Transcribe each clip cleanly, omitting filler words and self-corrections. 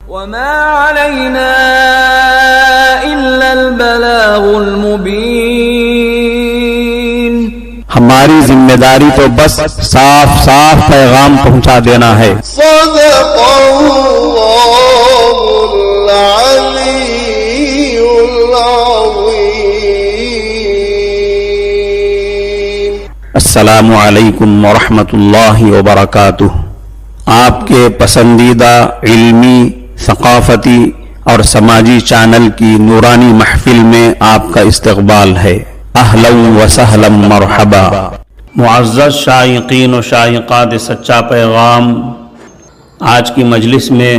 وما علينا إلا البلاغ المبين. ہماری ذمہ داری تو بس صاف صاف پیغام پہنچا دینا ہے. صدق اللہ العلی العظیم. السلام علیکم ورحمۃ اللہ وبرکاتہ. آپ کے پسندیدہ علمی، ثقافتی اور سماجی چینل کی نورانی محفل میں آپ کا استقبال ہے. اہلا وسہلا مرحبا. معزز شائقین و شائقات سچا پیغام، آج کی مجلس میں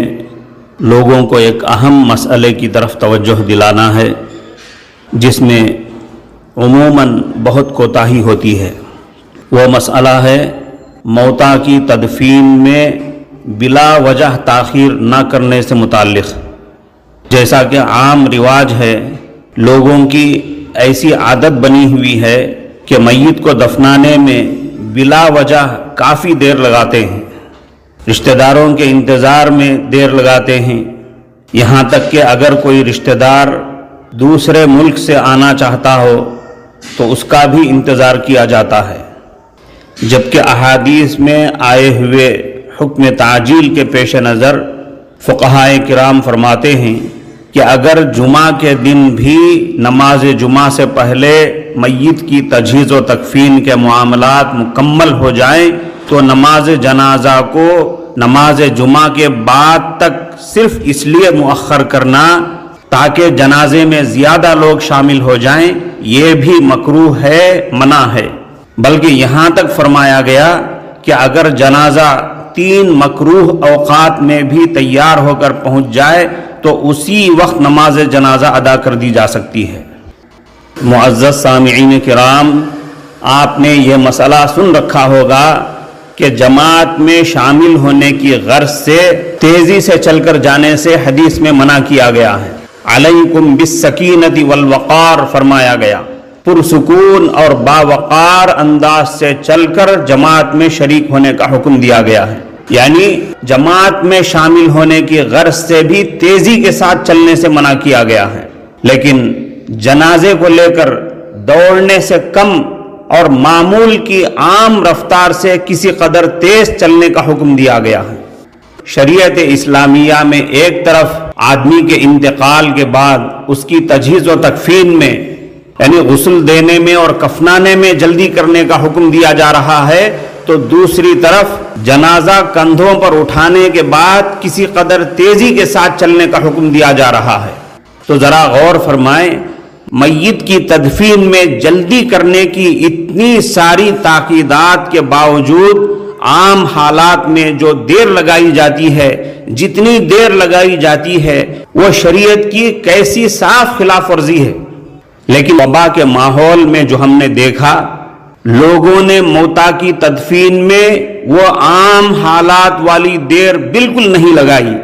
لوگوں کو ایک اہم مسئلے کی طرف توجہ دلانا ہے جس میں عموماً بہت کوتاہی ہوتی ہے. وہ مسئلہ ہے موتا کی تدفین میں بلا وجہ تاخیر نہ کرنے سے متعلق. جیسا کہ عام رواج ہے، لوگوں کی ایسی عادت بنی ہوئی ہے کہ میت کو دفنانے میں بلا وجہ کافی دیر لگاتے ہیں، رشتہ داروں کے انتظار میں دیر لگاتے ہیں، یہاں تک کہ اگر کوئی رشتہ دار دوسرے ملک سے آنا چاہتا ہو تو اس کا بھی انتظار کیا جاتا ہے. جبکہ احادیث میں آئے ہوئے حکم تعجیل کے پیش نظر فقہائے کرام فرماتے ہیں کہ اگر جمعہ کے دن بھی نماز جمعہ سے پہلے میت کی تجہیز و تکفین کے معاملات مکمل ہو جائیں تو نماز جنازہ کو نماز جمعہ کے بعد تک صرف اس لیے مؤخر کرنا تاکہ جنازے میں زیادہ لوگ شامل ہو جائیں، یہ بھی مکروہ ہے، منع ہے. بلکہ یہاں تک فرمایا گیا کہ اگر جنازہ 3 مکروہ اوقات میں بھی تیار ہو کر پہنچ جائے تو اسی وقت نماز جنازہ ادا کر دی جا سکتی ہے. معزز سامعین کرام، آپ نے یہ مسئلہ سن رکھا ہوگا کہ جماعت میں شامل ہونے کی غرض سے تیزی سے چل کر جانے سے حدیث میں منع کیا گیا ہے. علیکم بالسکینۃ والوقار فرمایا گیا. پرسکون اور باوقار انداز سے چل کر جماعت میں شریک ہونے کا حکم دیا گیا ہے. یعنی جماعت میں شامل ہونے کی غرض سے بھی تیزی کے ساتھ چلنے سے منع کیا گیا ہے، لیکن جنازے کو لے کر دوڑنے سے کم اور معمول کی عام رفتار سے کسی قدر تیز چلنے کا حکم دیا گیا ہے. شریعت اسلامیہ میں ایک طرف آدمی کے انتقال کے بعد اس کی تجہیز و تکفین میں یعنی غسل دینے میں اور کفنانے میں جلدی کرنے کا حکم دیا جا رہا ہے، تو دوسری طرف جنازہ کندھوں پر اٹھانے کے بعد کسی قدر تیزی کے ساتھ چلنے کا حکم دیا جا رہا ہے. تو ذرا غور فرمائیں، میت کی تدفین میں جلدی کرنے کی اتنی ساری تاکیدات کے باوجود عام حالات میں جو دیر لگائی جاتی ہے، جتنی دیر لگائی جاتی ہے، وہ شریعت کی کیسی صاف خلاف ورزی ہے. لیکن وبا کے ماحول میں جو ہم نے دیکھا، لوگوں نے موتا کی تدفین میں وہ عام حالات والی دیر بالکل نہیں لگائی.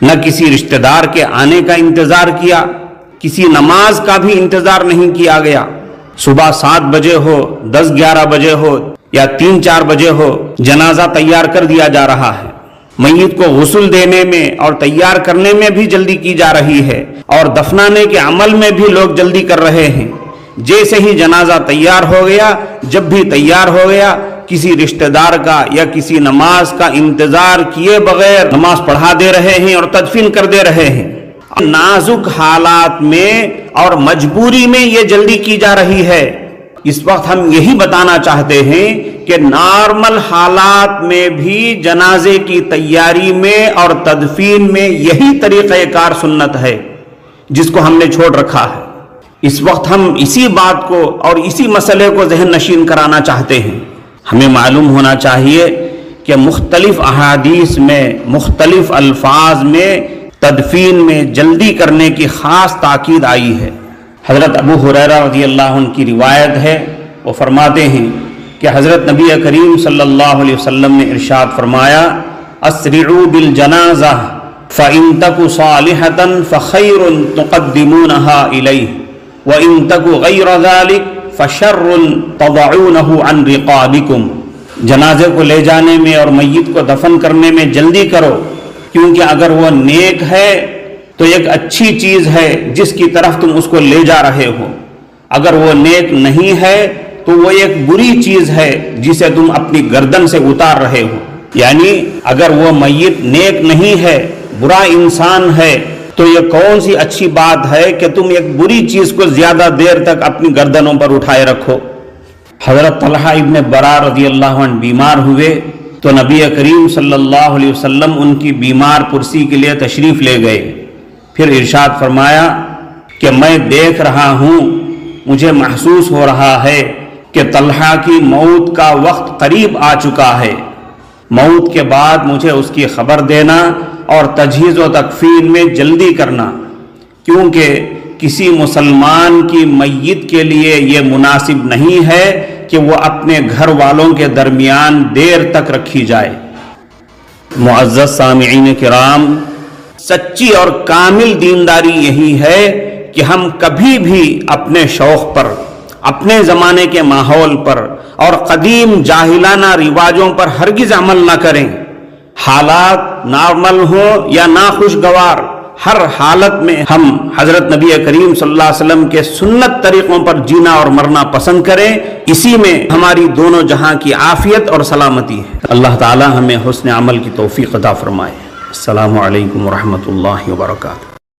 نہ کسی رشتہ دار کے آنے کا انتظار کیا، کسی نماز کا بھی انتظار نہیں کیا گیا. صبح 7 بجے ہو، 10-11 بجے ہو یا 3-4 بجے ہو، جنازہ تیار کر دیا جا رہا ہے. میت کو غسل دینے میں اور تیار کرنے میں بھی جلدی کی جا رہی ہے، اور دفنانے کے عمل میں بھی لوگ جلدی کر رہے ہیں. جیسے ہی جنازہ تیار ہو گیا، جب بھی تیار ہو گیا، کسی رشتہ دار کا یا کسی نماز کا انتظار کیے بغیر نماز پڑھا دے رہے ہیں اور تدفین کر دے رہے ہیں. نازک حالات میں اور مجبوری میں یہ جلدی کی جا رہی ہے. اس وقت ہم یہی بتانا چاہتے ہیں کہ نارمل حالات میں بھی جنازے کی تیاری میں اور تدفین میں یہی طریقہ کار سنت ہے جس کو ہم نے چھوڑ رکھا ہے. اس وقت ہم اسی بات کو اور اسی مسئلے کو ذہن نشین کرانا چاہتے ہیں. ہمیں معلوم ہونا چاہیے کہ مختلف احادیث میں مختلف الفاظ میں تدفین میں جلدی کرنے کی خاص تاکید آئی ہے. حضرت ابو ہریرہ رضی اللہ عنہ کی روایت ہے، وہ فرماتے ہیں کہ حضرت نبی کریم صلی اللہ علیہ وسلم نے ارشاد فرمایا، اسرعوا بالجنازہ فإن تک صالحة فخیر تقدمونها الیہ وإن تک غیر ذلك فشر تضعونه عن رقابکم. جنازے کو لے جانے میں اور میت کو دفن کرنے میں جلدی کرو، کیونکہ اگر وہ نیک ہے تو ایک اچھی چیز ہے جس کی طرف تم اس کو لے جا رہے ہو، اگر وہ نیک نہیں ہے تو وہ ایک بری چیز ہے جسے تم اپنی گردن سے اتار رہے ہو۔ یعنی اگر وہ میت نیک نہیں ہے، برا انسان ہے، تو یہ کون سی اچھی بات ہے کہ تم ایک بری چیز کو زیادہ دیر تک اپنی گردنوں پر اٹھائے رکھو۔ حضرت طلحہ ابن برا رضی اللہ عنہ بیمار ہوئے تو نبی کریم صلی اللہ علیہ وسلم ان کی بیمار پرسی کے لیے تشریف لے گئے، پھر ارشاد فرمایا کہ میں دیکھ رہا ہوں، مجھے محسوس ہو رہا ہے کہ طلحہ کی موت کا وقت قریب آ چکا ہے، موت کے بعد مجھے اس کی خبر دینا اور تجہیز و تکفین میں جلدی کرنا، کیونکہ کسی مسلمان کی میت کے لیے یہ مناسب نہیں ہے کہ وہ اپنے گھر والوں کے درمیان دیر تک رکھی جائے۔ معزز سامعین کرام، سچی اور کامل دینداری یہی ہے کہ ہم کبھی بھی اپنے شوق پر، اپنے زمانے کے ماحول پر اور قدیم جاہلانہ رواجوں پر ہرگز عمل نہ کریں۔ حالات نارمل ہوں یا ناخوشگوار، ہر حالت میں ہم حضرت نبی کریم صلی اللہ علیہ وسلم کے سنت طریقوں پر جینا اور مرنا پسند کریں، اسی میں ہماری دونوں جہاں کی عافیت اور سلامتی ہے۔ اللہ تعالی ہمیں حسن عمل کی توفیق عطا فرمائے۔ السلام علیکم ورحمۃ اللہ وبرکاتہ۔